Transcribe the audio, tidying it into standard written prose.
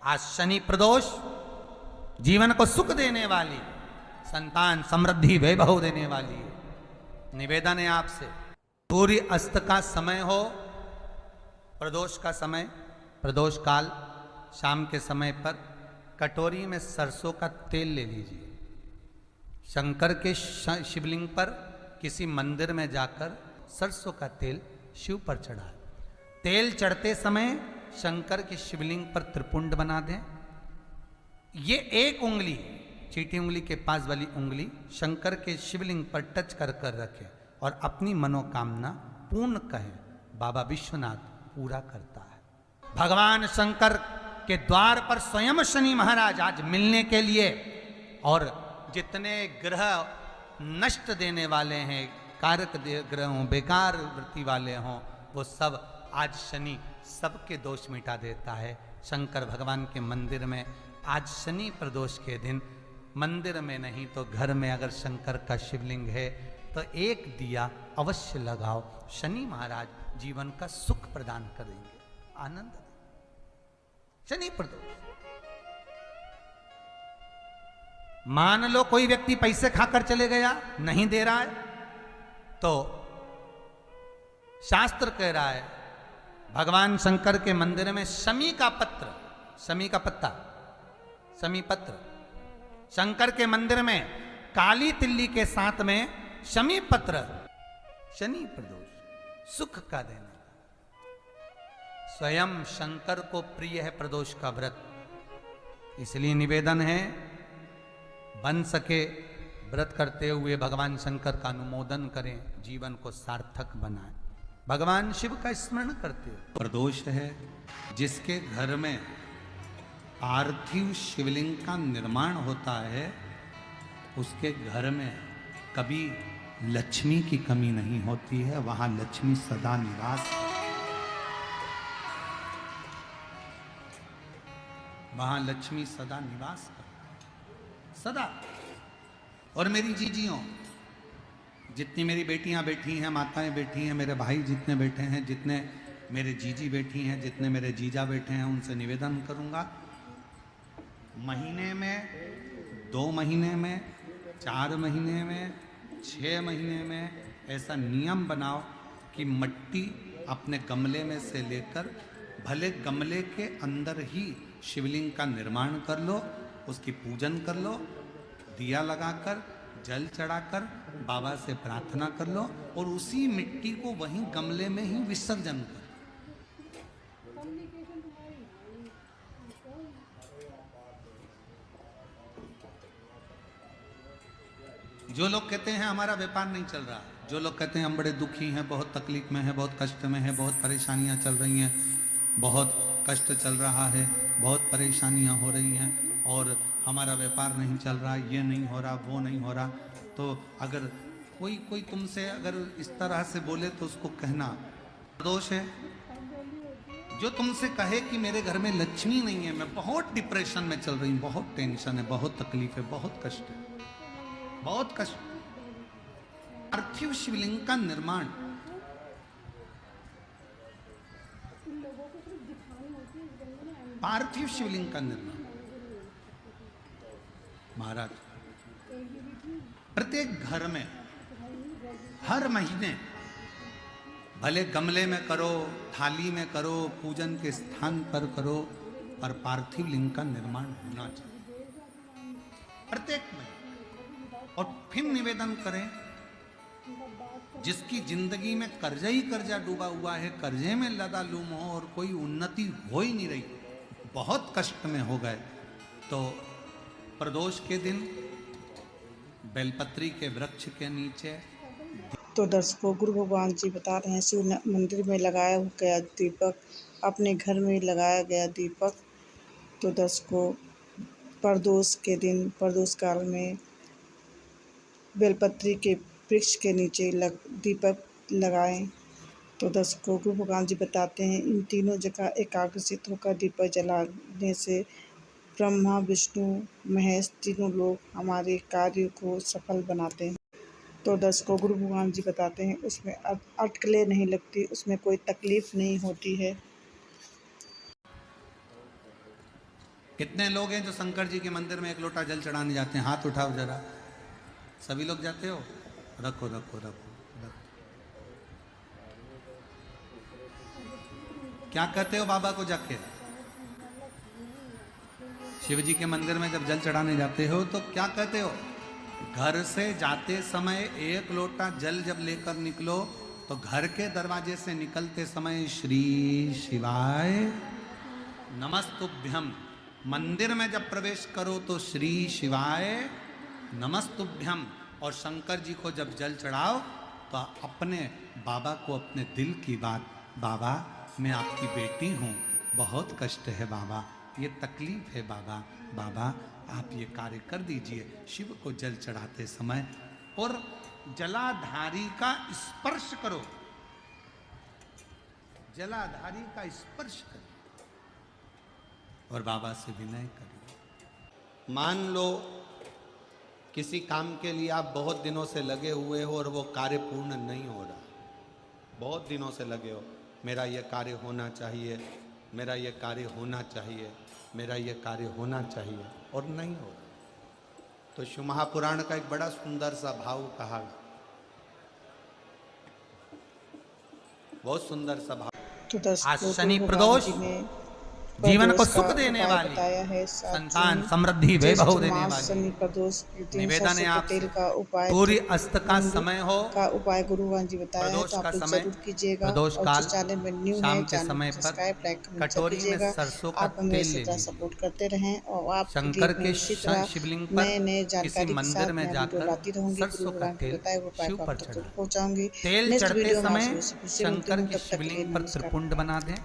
आज शनि प्रदोष जीवन को सुख देने वाली, संतान समृद्धि वैभव देने वाली है। निवेदन है आपसे, सूर्य अस्त का समय हो, प्रदोष का समय, प्रदोष काल, शाम के समय पर कटोरी में सरसों का तेल ले लीजिए। शंकर के शिवलिंग पर किसी मंदिर में जाकर सरसों का तेल शिव पर चढ़ाए। तेल चढ़ते समय शंकर के शिवलिंग पर त्रिपुंड बना दें। ये एक उंगली, चीटी उंगली के पास वाली उंगली शंकर के शिवलिंग पर टच कर कर रखें और अपनी मनोकामना पूर्ण कहें। बाबा विश्वनाथ पूरा करता है। भगवान शंकर के द्वार पर स्वयं शनि महाराज आज मिलने के लिए, और जितने ग्रह नष्ट देने वाले हैं, कारक ग्रह हों, बेकार वृत्ति वाले हों, वो सब आज शनि सबके दोष मिटा देता है। शंकर भगवान के मंदिर में आज शनि प्रदोष के दिन, मंदिर में नहीं तो घर में अगर शंकर का शिवलिंग है तो एक दिया अवश्य लगाओ। शनि महाराज जीवन का सुख प्रदान करेंगे, आनंद। शनि प्रदोष, मान लो कोई व्यक्ति पैसे खाकर चले गया, नहीं दे रहा है, तो शास्त्र कह रहा है भगवान शंकर के मंदिर में शमी का पत्र, शमी का पत्ता, शमी पत्र, शंकर के मंदिर में काली तिल्ली के साथ में शमी पत्र, शनि प्रदोष सुख का देना। स्वयं शंकर को प्रिय है प्रदोष का व्रत, इसलिए निवेदन है बन सके व्रत करते हुए भगवान शंकर का अनुमोदन करें, जीवन को सार्थक बनाएं, भगवान शिव का स्मरण करते हुए। प्रदोष है जिसके घर में पार्थिव शिवलिंग का निर्माण होता है, उसके घर में कभी लक्ष्मी की कमी नहीं होती है, वहां लक्ष्मी सदा निवास, वहां लक्ष्मी सदा निवास कर, सदा। और मेरी जीजियों, जितनी मेरी बेटियां बैठी हैं, माताएं बैठी हैं, मेरे भाई जितने बैठे हैं, जितने मेरे जीजी बैठी हैं, जितने मेरे जीजा बैठे हैं, उनसे निवेदन करूंगा, महीने में, 2 महीने में, 4 महीने में, 6 महीने में ऐसा नियम बनाओ कि मिट्टी अपने गमले में से लेकर, भले गमले के अंदर ही शिवलिंग का निर्माण कर लो, उसकी पूजन कर लो, दिया लगाकर, जल चढ़ाकर बाबा से प्रार्थना कर लो, और उसी मिट्टी को वहीं गमले में ही विसर्जन कर। जो लोग कहते हैं हमारा व्यापार नहीं चल रहा, जो लोग कहते हैं हम बड़े दुखी हैं, बहुत तकलीफ में हैं, बहुत कष्ट में हैं, बहुत परेशानियां चल रही हैं, बहुत कष्ट चल रहा है, बहुत परेशानियां हो रही हैं, और हमारा व्यापार नहीं चल रहा, ये नहीं हो रहा, वो नहीं हो रहा, तो अगर कोई तुमसे अगर इस तरह से बोले तो उसको कहना दोष है। जो तुमसे कहे कि मेरे घर में लक्ष्मी नहीं है, मैं बहुत डिप्रेशन में चल रही हूँ, बहुत टेंशन है, बहुत तकलीफ है, बहुत कष्ट है, बहुत कष्ट। पार्थिव शिवलिंग का निर्माण, पार्थिव शिवलिंग का निर्माण महाराज प्रत्येक घर में हर महीने, भले गमले में करो, थाली में करो, पूजन के स्थान पर करो, पर पार्थिव लिंग का निर्माण होना चाहिए प्रत्येक महीने। और फिर निवेदन करें, जिसकी जिंदगी में कर्जा ही कर्जा डूबा हुआ है, कर्जे में लदा लूम हो और कोई उन्नति हो ही नहीं रही, बहुत कष्ट में हो गए, तो प्रदोष के दिन बेलपत्री के वृक्ष के नीचे। तो दर्शकों, गुरु भगवान जी बता रहे हैं, शिव मंदिर में लगाया गया दीपक, अपने घर में लगाया गया दीपक। तो दर्शकों, प्रदोष के दिन, प्रदोष काल में बेलपत्री के वृक्ष के नीचे दीपक लगाएं। तो दर्शकों, गुरु भगवान जी बताते हैं, इन तीनों जगह एकाग्रचित होकर दीपक जलाने से ब्रह्मा, विष्णु, महेश तीनों लोग हमारे कार्य को सफल बनाते हैं। तो दर्शकों, गुरु भगवान जी बताते हैं, उसमें अटकलें नहीं लगती, उसमें कोई तकलीफ नहीं होती है। कितने लोग हैं जो शंकर जी के मंदिर में एक लोटा जल चढ़ाने जाते हैं? हाथ उठाओ जरा। सभी लोग जाते हो? रखो रखो रखो रखो। क्या कहते हो बाबा को जाके? शिव जी के मंदिर में जब जल चढ़ाने जाते हो तो क्या कहते हो? घर से जाते समय एक लोटा जल जब लेकर निकलो तो घर के दरवाजे से निकलते समय श्री शिवाय नमस्तुभ्यम। मंदिर में जब प्रवेश करो तो श्री शिवाय नमस्तुभ्यम। और शंकर जी को जब जल चढ़ाओ तो अपने बाबा को अपने दिल की बात, बाबा मैं आपकी बेटी हूँ, बहुत कष्ट है बाबा, ये तकलीफ है बाबा, बाबा आप ये कार्य कर दीजिए। शिव को जल चढ़ाते समय और जलाधारी का स्पर्श करो, जलाधारी का स्पर्श करो और बाबा से विनय करिए। मान लो किसी काम के लिए आप बहुत दिनों से लगे हुए हो और वो कार्य पूर्ण नहीं हो रहा, बहुत दिनों से लगे हो, मेरा ये कार्य होना चाहिए, मेरा ये कार्य होना चाहिए, मेरा ये कार्य होना चाहिए, और नहीं हो रहा। तो शिव महापुराण का एक बड़ा सुंदर सा भाव कहा, बहुत सुंदर सा भाव। तो 10 को शनि गुरु प्रदोष भगवान जी ने जीवन को प्रदोष सुख का देने उपाय वाली, बताया है। संतान समृद्धि वैभव देने वाली। शनि प्रदोष के दिन निवेदन है सरसों के आपसे, तेल का उपाय, सूर्य अस्त का समय हो, का उपाय गुरु भगवान जी बताया है, प्रदोष तो आप का लोग समय, जरूर कीजिएगा। प्रदोष और काल, जिस चैनल में न्यू शाम है के चैनल समय को पर सब्सक्राइब, लाइक, कमेंट कटोरी में कीजिएगा। सरसों का आप हमें तेल इसी ले तरह लीजिए। सपोर्ट करते रहें और आप शंकर के इसी तरह शिवलिंग नए नए पर किसी जानकारी के मंदिर साथ में मैं वीडियो लाती जाकर रहूंगी। गुरु सरसों का भगवान के तेल बताए हुए उपाय शिव को पर आप तक चढ़ा। जरूर पहुंचाऊंगी। तेल नेक्स्ट चढ़ते वीडियो में समय आपसे फिर से मिलती शंकर हूँ, के तब तक के लिए शिवलिंग पर नमस्कार। त्रिपुंड बना दें।